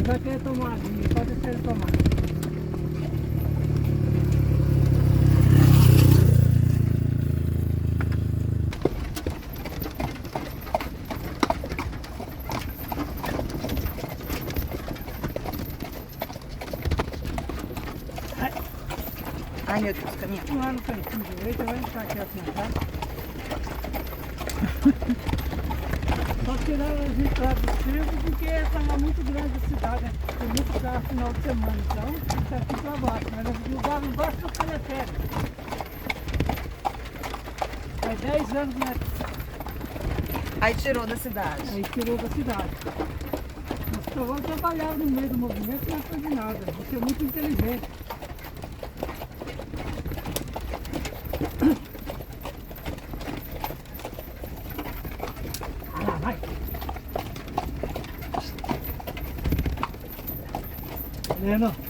já quer tomar aguinha, pode deixar ele tomar. Ai, meu Deus, caminhão. Lá no cantinho direito, vai ficar aqui assim, tá? Só tirar as entradas do centro porque estava muito grande a cidade, né? Tem muito carro final de semana, então fica aqui para baixo, mas no lugar embaixo do teleférico. Faz 10 anos, né? Aí tirou da cidade. Aí tirou da cidade. Mas provavelmente trabalhava no meio do movimento, não foi de nada. Você é muito inteligente. Vai. Tá vendo?